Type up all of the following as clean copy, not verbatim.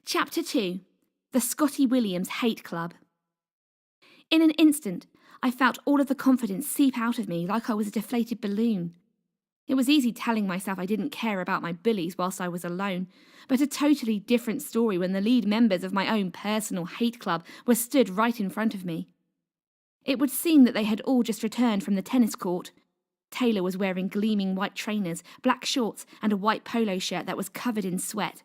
Chapter 2. The Scotty Williams Hate Club. In an instant, I felt all of the confidence seep out of me like I was a deflated balloon. It was easy telling myself I didn't care about my bullies whilst I was alone, but a totally different story when the lead members of my own personal hate club were stood right in front of me. It would seem that they had all just returned from the tennis court. Taylor was wearing gleaming white trainers, black shorts, and a white polo shirt that was covered in sweat.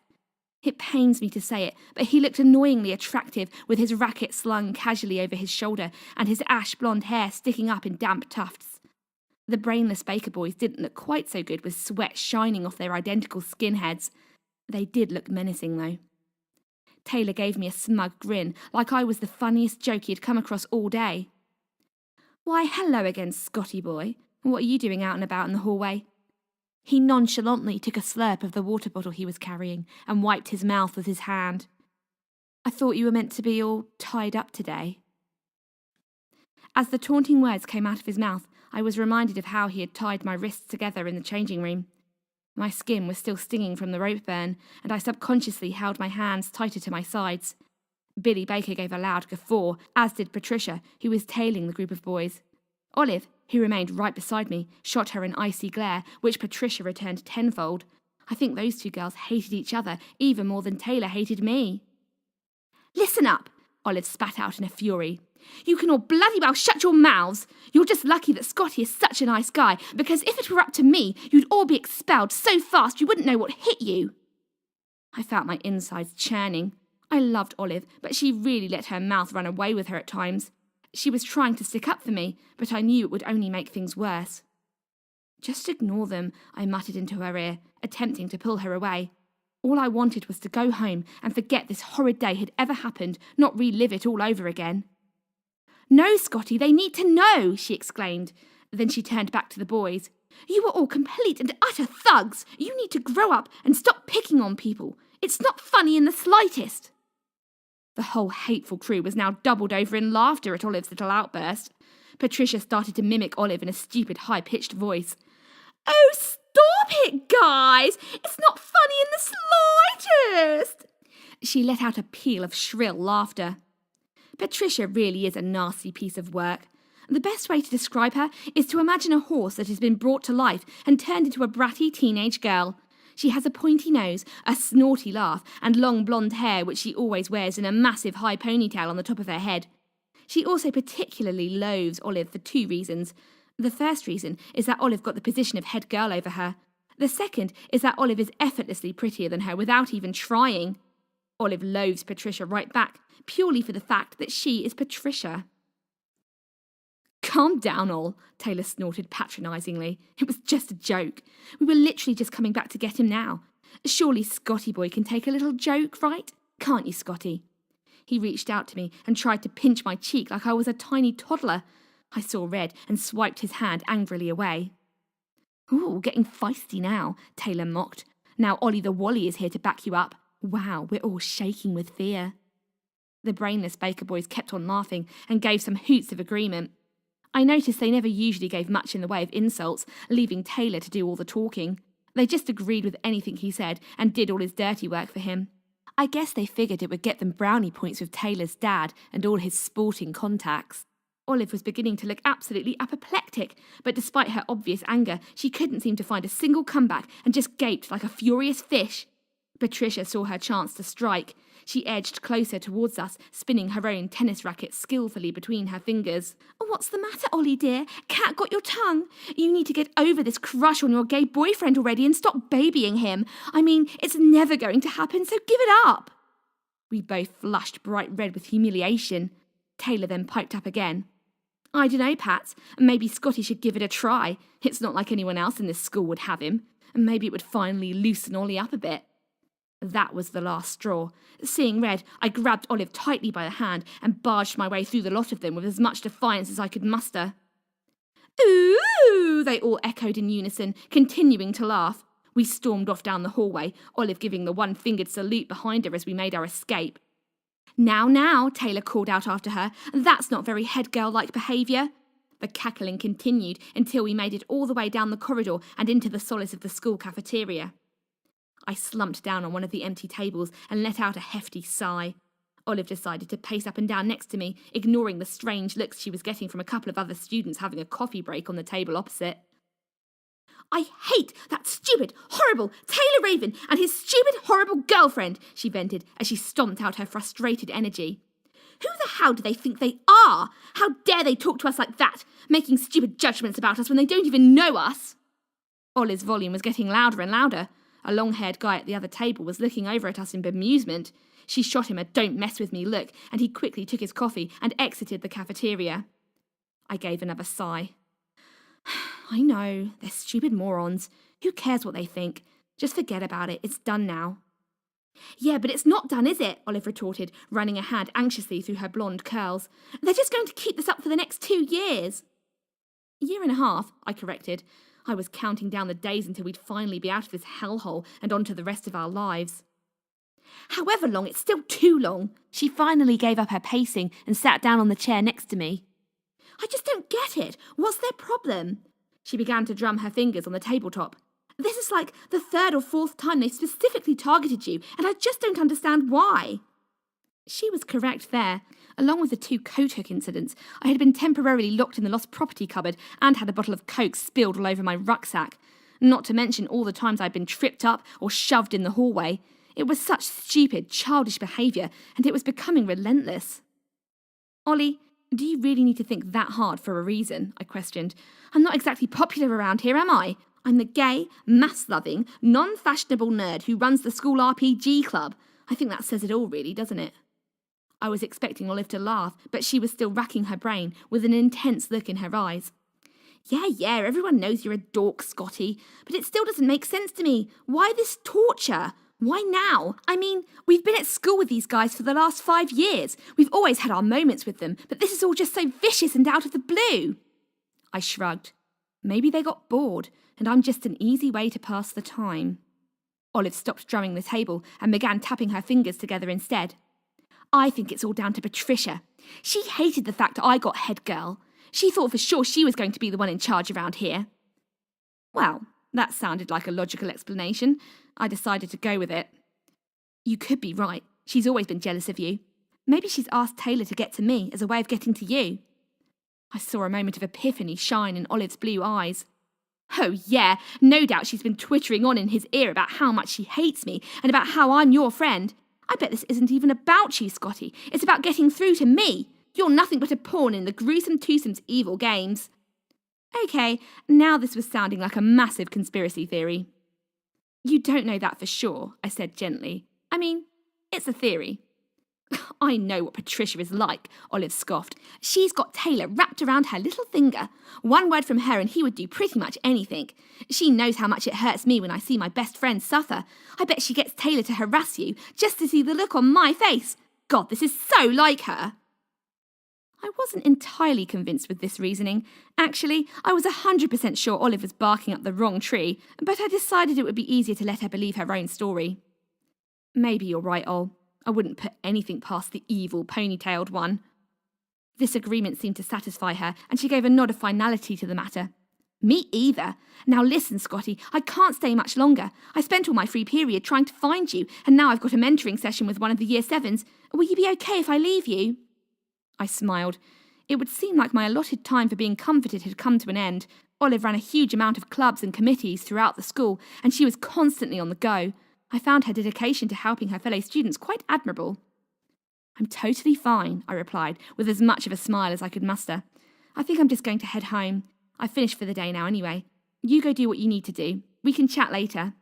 It pains me to say it, but he looked annoyingly attractive with his racket slung casually over his shoulder and his ash blonde hair sticking up in damp tufts. The brainless Baker boys didn't look quite so good with sweat shining off their identical skinheads. They did look menacing, though. Taylor gave me a smug grin, like I was the funniest joke he had come across all day. "Why, hello again, Scotty boy. What are you doing out and about in the hallway?" He nonchalantly took a slurp of the water bottle he was carrying and wiped his mouth with his hand. "I thought you were meant to be all tied up today." As the taunting words came out of his mouth, I was reminded of how he had tied my wrists together in the changing room. My skin was still stinging from the rope burn, and I subconsciously held my hands tighter to my sides. Billy Baker gave a loud guffaw, as did Patricia, who was tailing the group of boys. Olive, who remained right beside me, shot her an icy glare, which Patricia returned tenfold. I think those two girls hated each other even more than Taylor hated me. "Listen up," Olive spat out in a fury. "You can all bloody well shut your mouths. You're just lucky that Scotty is such a nice guy, because if it were up to me, you'd all be expelled so fast you wouldn't know what hit you." I felt my insides churning. I loved Olive, but she really let her mouth run away with her at times. She was trying to stick up for me, but I knew it would only make things worse. "Just ignore them," I muttered into her ear, attempting to pull her away. All I wanted was to go home and forget this horrid day had ever happened, not relive it all over again. "No, Scotty, they need to know," she exclaimed. Then she turned back to the boys. "You are all complete and utter thugs. You need to grow up and stop picking on people. It's not funny in the slightest." The whole hateful crew was now doubled over in laughter at Olive's little outburst. Patricia started to mimic Olive in a stupid, high-pitched voice. "Oh, stop it, guys! It's not funny in the slightest!" She let out a peal of shrill laughter. Patricia really is a nasty piece of work. The best way to describe her is to imagine a horse that has been brought to life and turned into a bratty teenage girl. She has a pointy nose, a snorty laugh, and long blonde hair which she always wears in a massive high ponytail on the top of her head. She also particularly loathes Olive for 2 reasons. The first reason is that Olive got the position of head girl over her. The second is that Olive is effortlessly prettier than her without even trying. Olive loathes Patricia right back, purely for the fact that she is Patricia. "Calm down, all," Taylor snorted patronisingly. "It was just a joke. We were literally just coming back to get him now. Surely Scotty boy can take a little joke, right? Can't you, Scotty?" He reached out to me and tried to pinch my cheek like I was a tiny toddler. I saw red and swiped his hand angrily away. "Ooh, getting feisty now," Taylor mocked. "Now Ollie the Wally is here to back you up. Wow, we're all shaking with fear." The brainless Baker boys kept on laughing and gave some hoots of agreement. I noticed they never usually gave much in the way of insults, leaving Taylor to do all the talking. They just agreed with anything he said and did all his dirty work for him. I guess they figured it would get them brownie points with Taylor's dad and all his sporting contacts. Olive was beginning to look absolutely apoplectic, but despite her obvious anger, she couldn't seem to find a single comeback and just gaped like a furious fish. Patricia saw her chance to strike. She edged closer towards us, spinning her own tennis racket skillfully between her fingers. "What's the matter, Ollie dear? Cat got your tongue? You need to get over this crush on your gay boyfriend already and stop babying him. I mean, it's never going to happen, so give it up." We both flushed bright red with humiliation. Taylor then piped up again. "I dunno, Pat. Maybe Scotty should give it a try. It's not like anyone else in this school would have him. And maybe it would finally loosen Ollie up a bit." That was the last straw. Seeing red, I grabbed Olive tightly by the hand and barged my way through the lot of them with as much defiance as I could muster. "Ooh!" they all echoed in unison, continuing to laugh. We stormed off down the hallway, Olive giving the one-fingered salute behind her as we made our escape. Now, Taylor called out after her. "That's not very head girl-like behaviour." The cackling continued until we made it all the way down the corridor and into the solace of the school cafeteria. I slumped down on one of the empty tables and let out a hefty sigh. Olive decided to pace up and down next to me, ignoring the strange looks she was getting from a couple of other students having a coffee break on the table opposite. "I hate that stupid, horrible Taylor Raven and his stupid, horrible girlfriend," she vented as she stomped out her frustrated energy. "Who the hell do they think they are? How dare they talk to us like that, making stupid judgments about us when they don't even know us?" Olive's volume was getting louder and louder. A long-haired guy at the other table was looking over at us in bemusement. She shot him a "don't mess with me" look, and he quickly took his coffee and exited the cafeteria. I gave another sigh. I know, they're stupid morons. Who cares what they think? Just forget about it, it's done now. "Yeah, but it's not done, is it?" Olive retorted, running a hand anxiously through her blonde curls. "They're just going to keep this up for the next 2 years. "1.5 years, I corrected. I was counting down the days until we'd finally be out of this hellhole and on to the rest of our lives. "However long, it's still too long." She finally gave up her pacing and sat down on the chair next to me. "I just don't get it. What's their problem?" She began to drum her fingers on the tabletop. "This is like the 3rd or 4th time they specifically targeted you, and I just don't understand why." She was correct there. Along with the 2 coat hook incidents, I had been temporarily locked in the lost property cupboard and had a bottle of Coke spilled all over my rucksack. Not to mention all the times I'd been tripped up or shoved in the hallway. It was such stupid, childish behaviour, and it was becoming relentless. "Ollie, do you really need to think that hard for a reason?" I questioned. "I'm not exactly popular around here, am I? I'm the gay, maths-loving, non-fashionable nerd who runs the school RPG club. I think that says it all, really, doesn't it?" I was expecting Olive to laugh, but she was still racking her brain with an intense look in her eyes. Yeah, everyone knows you're a dork, Scotty, but it still doesn't make sense to me. Why this torture? Why now? I mean, we've been at school with these guys for the last 5 years. We've always had our moments with them, but this is all just so vicious and out of the blue." I shrugged. Maybe they got bored, and I'm just an easy way to pass the time. Olive stopped drumming the table and began tapping her fingers together instead. "I think it's all down to Patricia. She hated the fact I got head girl. She thought for sure she was going to be the one in charge around here." Well, that sounded like a logical explanation. I decided to go with it. "You could be right. She's always been jealous of you. Maybe she's asked Taylor to get to me as a way of getting to you." I saw a moment of epiphany shine in Olive's blue eyes. "Oh yeah, no doubt she's been twittering on in his ear about how much she hates me and about how I'm your friend. I bet this isn't even about you, Scotty. It's about getting through to me. You're nothing but a pawn in the gruesome twosome's evil games." Okay, now this was sounding like a massive conspiracy theory. "You don't know that for sure," I said gently. "I mean, it's a theory." "I know what Patricia is like," Olive scoffed. "She's got Taylor wrapped around her little finger. One word from her and he would do pretty much anything. She knows how much it hurts me when I see my best friend suffer. I bet she gets Taylor to harass you just to see the look on my face. God, this is so like her." I wasn't entirely convinced with this reasoning. Actually, I was 100% sure Olive was barking up the wrong tree, but I decided it would be easier to let her believe her own story. "Maybe you're right, Ol. I wouldn't put anything past the evil, ponytailed one." This agreement seemed to satisfy her, and she gave a nod of finality to the matter. "Me either. Now listen, Scotty, I can't stay much longer. I spent all my free period trying to find you, and now I've got a mentoring session with one of the Year 7s. Will you be okay if I leave you?" I smiled. It would seem like my allotted time for being comforted had come to an end. Olive ran a huge amount of clubs and committees throughout the school, and she was constantly on the go. I found her dedication to helping her fellow students quite admirable. "I'm totally fine," I replied, with as much of a smile as I could muster. "I think I'm just going to head home. I've finished for the day now anyway. You go do what you need to do. We can chat later."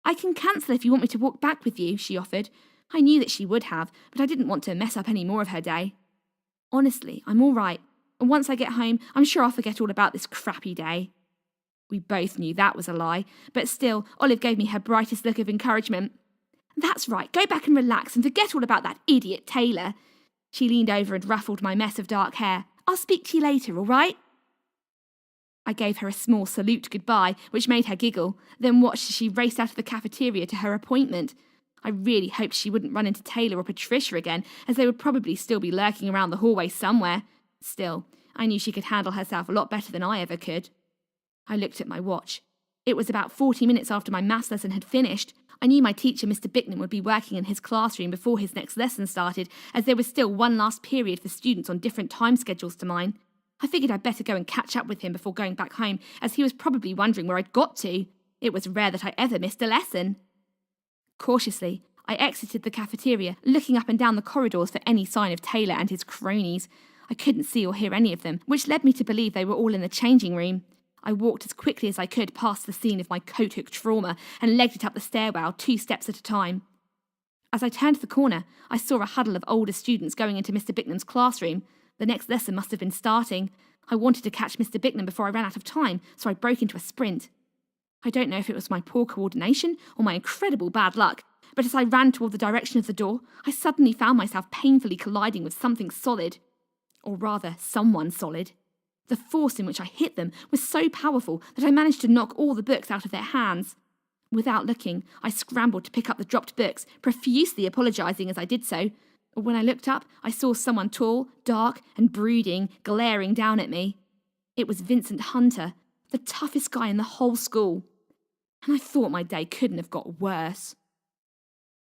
"I can cancel if you want me to walk back with you," she offered. I knew that she would have, but I didn't want to mess up any more of her day. "Honestly, I'm all right. And once I get home, I'm sure I'll forget all about this crappy day." We both knew that was a lie, but still, Olive gave me her brightest look of encouragement. "That's right, go back and relax and forget all about that idiot Taylor." She leaned over and ruffled my mess of dark hair. "I'll speak to you later, all right?" I gave her a small salute goodbye, which made her giggle, then watched as she raced out of the cafeteria to her appointment. I really hoped she wouldn't run into Taylor or Patricia again, as they would probably still be lurking around the hallway somewhere. Still, I knew she could handle herself a lot better than I ever could. I looked at my watch. It was about 40 minutes after my maths lesson had finished. I knew my teacher, Mr. Bicknam, would be working in his classroom before his next lesson started, as there was still one last period for students on different time schedules to mine. I figured I'd better go and catch up with him before going back home, as he was probably wondering where I'd got to. It was rare that I ever missed a lesson. Cautiously, I exited the cafeteria, looking up and down the corridors for any sign of Taylor and his cronies. I couldn't see or hear any of them, which led me to believe they were all in the changing room. I walked as quickly as I could past the scene of my coat hook trauma and legged it up the stairwell 2 steps at a time. As I turned the corner, I saw a huddle of older students going into Mr. Bicknam's classroom. The next lesson must have been starting. I wanted to catch Mr. Bicknam before I ran out of time, so I broke into a sprint. I don't know if it was my poor coordination or my incredible bad luck, but as I ran toward the direction of the door, I suddenly found myself painfully colliding with something solid. Or rather, someone solid. The force in which I hit them was so powerful that I managed to knock all the books out of their hands. Without looking, I scrambled to pick up the dropped books, profusely apologising as I did so. When I looked up, I saw someone tall, dark, and brooding, glaring down at me. It was Vincent Hunter, the toughest guy in the whole school. And I thought my day couldn't have got worse.